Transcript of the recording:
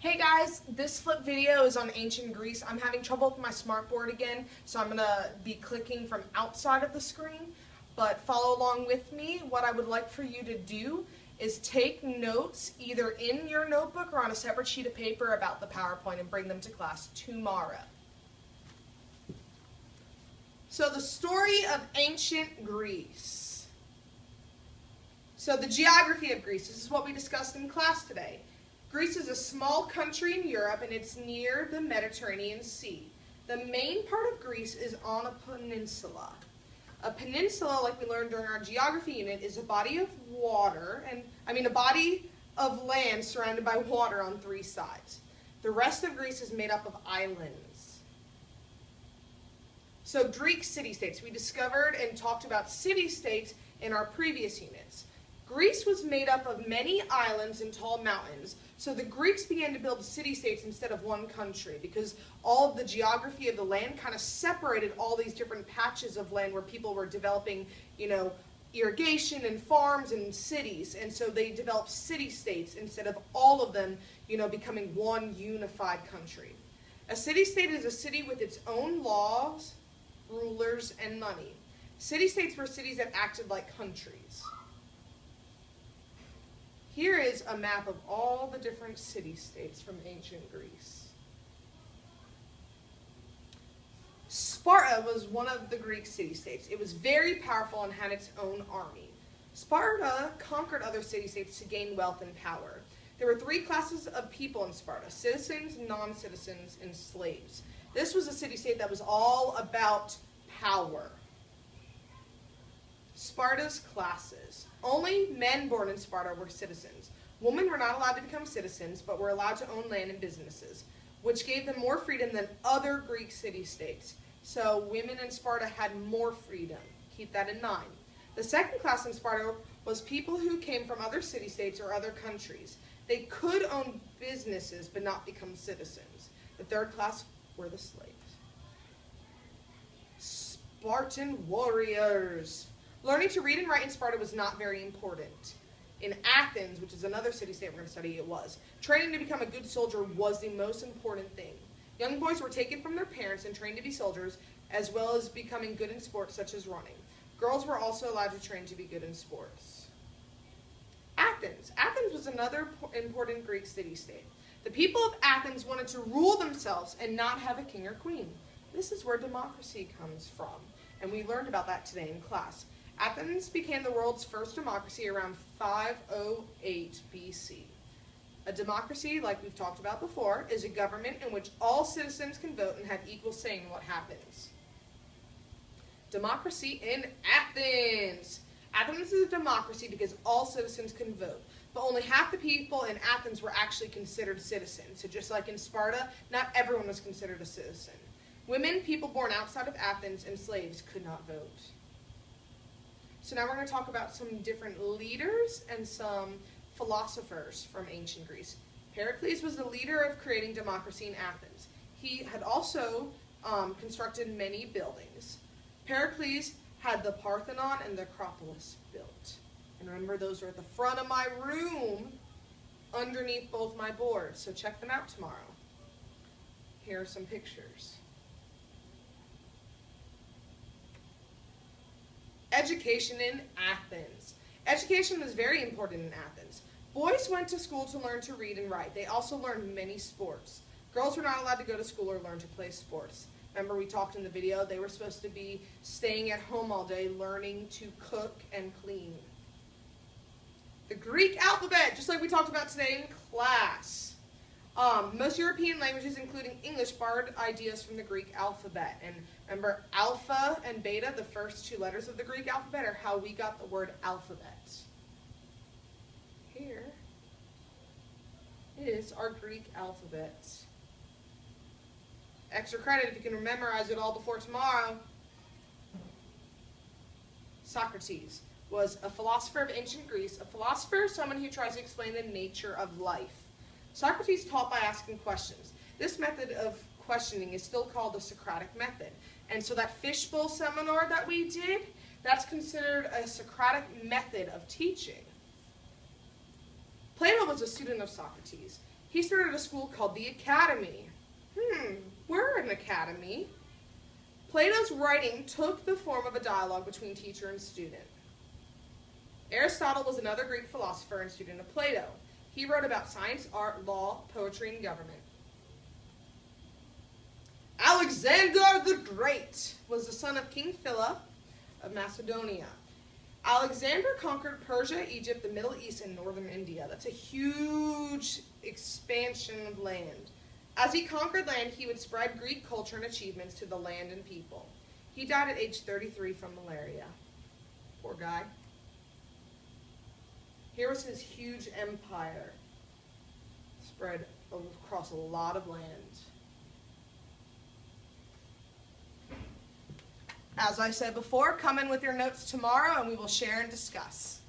Hey guys, this flip video is on ancient Greece. I'm having trouble with my smartboard again, so I'm going to be clicking from outside of the screen, but follow along with me. What I would like for you to do is take notes either in your notebook or on a separate sheet of paper about the PowerPoint and bring them to class tomorrow. So the story of ancient Greece. So the geography of Greece, this is what we discussed in class today. Greece is a small country in Europe and it's near the Mediterranean Sea. The main part of Greece is on a peninsula. A peninsula, like we learned during our geography unit, is a body of water, a body of land surrounded by water on three sides. The rest of Greece is made up of islands. So Greek city-states. We discovered and talked about city-states in our previous units. Greece was made up of many islands and tall mountains, so the Greeks began to build city-states instead of one country because all of the geography of the land kind of separated all these different patches of land where people were developing, irrigation and farms and cities, and so they developed city-states instead of all of them, becoming one unified country. A city-state is a city with its own laws, rulers, and money. City-states were cities that acted like countries. Here is a map of all the different city-states from ancient Greece. Sparta was one of the Greek city-states. It was very powerful and had its own army. Sparta conquered other city-states to gain wealth and power. There were three classes of people in Sparta: citizens, non-citizens, and slaves. This was a city-state that was all about power. Sparta's classes. Only men born in Sparta were citizens. Women were not allowed to become citizens, but were allowed to own land and businesses, which gave them more freedom than other Greek city-states. So women in Sparta had more freedom. Keep that in mind. The second class in Sparta was people who came from other city-states or other countries. They could own businesses, but not become citizens. The third class were the slaves. Spartan warriors. Learning to read and write in Sparta was not very important. In Athens, which is another city-state we're going to study, it was. Training to become a good soldier was the most important thing. Young boys were taken from their parents and trained to be soldiers, as well as becoming good in sports such as running. Girls were also allowed to train to be good in sports. Athens. Athens was another important Greek city-state. The people of Athens wanted to rule themselves and not have a king or queen. This is where democracy comes from, and we learned about that today in class. Athens became the world's first democracy around 508 BC. A democracy, like we've talked about before, is a government in which all citizens can vote and have equal say in what happens. Democracy in Athens. Athens is a democracy because all citizens can vote, but only half the people in Athens were actually considered citizens. So just like in Sparta, not everyone was considered a citizen. Women, people born outside of Athens, and slaves could not vote. So now we're going to talk about some different leaders and some philosophers from ancient Greece. Pericles was the leader of creating democracy in Athens. He had also constructed many buildings. Pericles had the Parthenon and the Acropolis built. And remember, those are at the front of my room underneath both my boards. So check them out tomorrow. Here are some pictures. Education in Athens. Education was very important in Athens. Boys went to school to learn to read and write. They also learned many sports. Girls were not allowed to go to school or learn to play sports. Remember, we talked in the video, they were supposed to be staying at home all day learning to cook and clean. The Greek alphabet, just like we talked about today in class. Most European languages, including English, borrowed ideas from the Greek alphabet. And remember, alpha and beta, the first two letters of the Greek alphabet, are how we got the word alphabet. Here is our Greek alphabet. Extra credit if you can memorize it all before tomorrow. Socrates was a philosopher of ancient Greece. A philosopher is someone who tries to explain the nature of life. Socrates taught by asking questions. This method of questioning is still called the Socratic method. And so that fishbowl seminar that we did, that's considered a Socratic method of teaching. Plato was a student of Socrates. He started a school called the Academy. We're an academy. Plato's writing took the form of a dialogue between teacher and student. Aristotle was another Greek philosopher and student of Plato. He wrote about science, art, law, poetry, and government. Alexander the Great was the son of King Philip of Macedonia. Alexander conquered Persia, Egypt, the Middle East, and northern India. That's a huge expansion of land. As he conquered land, he would spread Greek culture and achievements to the land and people. He died at age 33 from malaria. Poor guy. Here was his huge empire, spread across a lot of land. As I said before, come in with your notes tomorrow and we will share and discuss.